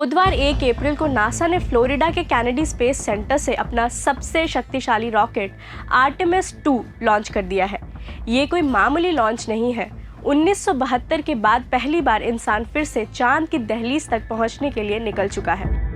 बुधवार 1 अप्रैल को नासा ने फ्लोरिडा के कैनेडी स्पेस सेंटर से अपना सबसे शक्तिशाली रॉकेट आर्टेमिस 2 लॉन्च कर दिया है। ये कोई मामूली लॉन्च नहीं है। 1972 के बाद पहली बार इंसान फिर से चांद की दहलीज तक पहुंचने के लिए निकल चुका है।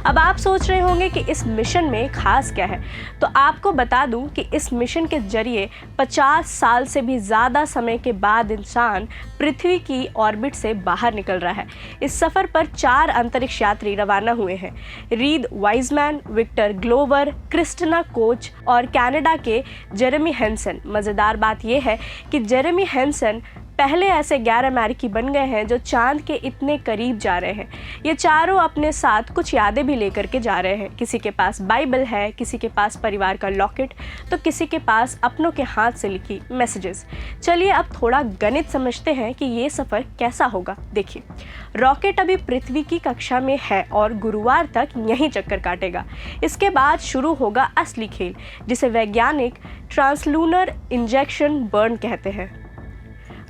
अब आप सोच रहे होंगे कि इस मिशन में खास क्या है, तो आपको बता दूं कि इस मिशन के जरिए 50 साल से भी ज़्यादा समय के बाद इंसान पृथ्वी की ऑर्बिट से बाहर निकल रहा है। इस सफ़र पर 4 अंतरिक्ष यात्री रवाना हुए हैं। Reid Wiseman, Victor Glover, Christina Koch और कनाडा के जेरेमी हैंसन। मज़ेदार बात यह है कि जेरेमी हैंसन पहले ऐसे गैर अमेरिकी बन गए हैं जो चांद के इतने करीब जा रहे हैं। ये चारों अपने साथ कुछ यादें भी लेकर के जा रहे हैं। किसी के पास बाइबल है, किसी के पास परिवार का लॉकेट, तो किसी के पास अपनों के हाथ से लिखी मैसेजेस। चलिए अब थोड़ा गणित समझते हैं कि ये सफ़र कैसा होगा। देखिए, रॉकेट अभी पृथ्वी की कक्षा में है और गुरुवार तक यहीं चक्कर काटेगा। इसके बाद शुरू होगा असली खेल, जिसे वैज्ञानिक ट्रांसलूनर इंजेक्शन बर्न कहते हैं।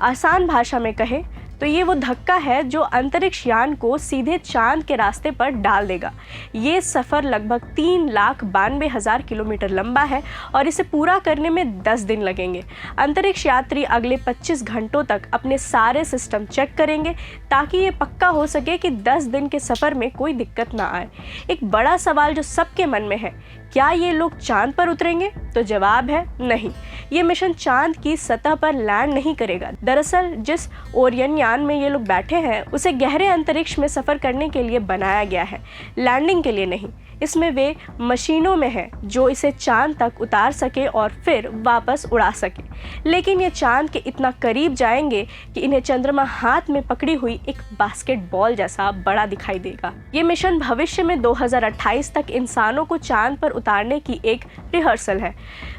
आसान भाषा में कहें तो ये वो धक्का है जो अंतरिक्ष यान को सीधे चांद के रास्ते पर डाल देगा। ये सफ़र लगभग 3,92,000 किलोमीटर लंबा है और इसे पूरा करने में 10 दिन लगेंगे। अंतरिक्ष यात्री अगले 25 घंटों तक अपने सारे सिस्टम चेक करेंगे ताकि ये पक्का हो सके कि 10 दिन के सफ़र में कोई दिक्कत ना आए। एक बड़ा सवाल जो सबके मन में है, क्या ये लोग चांद पर उतरेंगे? तो जवाब है नहीं। ये मिशन चांद की सतह पर लैंड नहीं करेगा। दरअसल जिस ओरियन यान में ये लोग बैठे हैं उसे गहरे अंतरिक्ष में सफ़र करने के लिए बनाया गया है, लैंडिंग के लिए नहीं। इसमें वे मशीनों में है जो इसे चांद तक उतार सके और फिर वापस उड़ा सके। लेकिन ये चांद के इतना करीब जाएंगे कि इन्हें चंद्रमा हाथ में पकड़ी हुई एक बास्केटबॉल जैसा बड़ा दिखाई देगा। ये मिशन भविष्य में 2028 तक इंसानों को चांद पर उतारने की एक रिहर्सल है।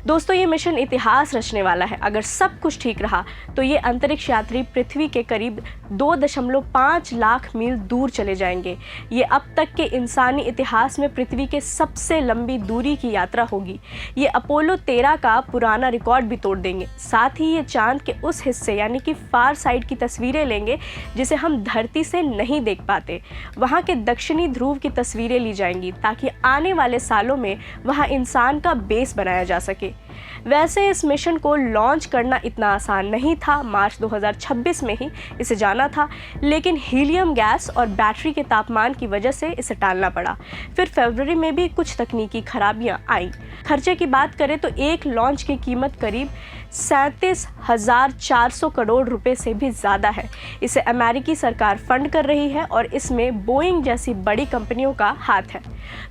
दोस्तों, ये मिशन इतिहास रचने वाला है। अगर सब कुछ ठीक रहा तो ये अंतरिक्ष यात्री पृथ्वी के करीब 2.5 लाख मील दूर चले जाएंगे। ये अब तक के इंसानी इतिहास में पृथ्वी के सबसे लंबी दूरी की यात्रा होगी। ये अपोलो 13 का पुराना रिकॉर्ड भी तोड़ देंगे। साथ ही ये चांद के उस हिस्से यानी कि फार साइड की तस्वीरें लेंगे जिसे हम धरती से नहीं देख पाते। वहाँ के दक्षिणी ध्रुव की तस्वीरें ली जाएंगी ताकि आने वाले सालों में वहाँ इंसान का बेस बनाया जा सके। वैसे इस मिशन को लॉन्च करना इतना आसान नहीं था। मार्च 2026 में ही इसे जाना था, लेकिन हीलियम गैस और बैटरी के तापमान की वजह से इसे टालना पड़ा। फिर फरवरी में भी कुछ तकनीकी खराबियां आई। खर्चे की बात करें तो एक लॉन्च की कीमत करीब 37,400 करोड़ रुपए से भी ज़्यादा है। इसे अमेरिकी सरकार फंड कर रही है और इसमें बोइंग जैसी बड़ी कंपनियों का हाथ है।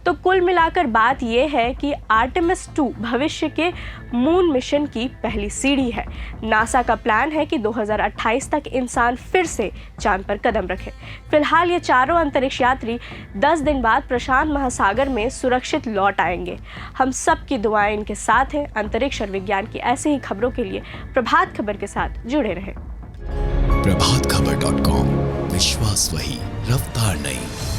तो कुल मिलाकर बात यह है कि आर्टेमिस 2 भविष्य के मून मिशन की पहली सीढ़ी है। नासा का प्लान है कि 2028 तक इंसान फिर से चांद पर कदम रखे। फिलहाल ये चारों अंतरिक्ष यात्री 10 दिन बाद प्रशांत महासागर में सुरक्षित लौट आएंगे। हम सब की दुआएं इनके साथ हैं। अंतरिक्ष और विज्ञान की ऐसे ही खबरों के लिए प्रभात खबर के साथ जुड़े रहें। प्रभातखबर.com, विश्वास वही, रफ्तार नहीं।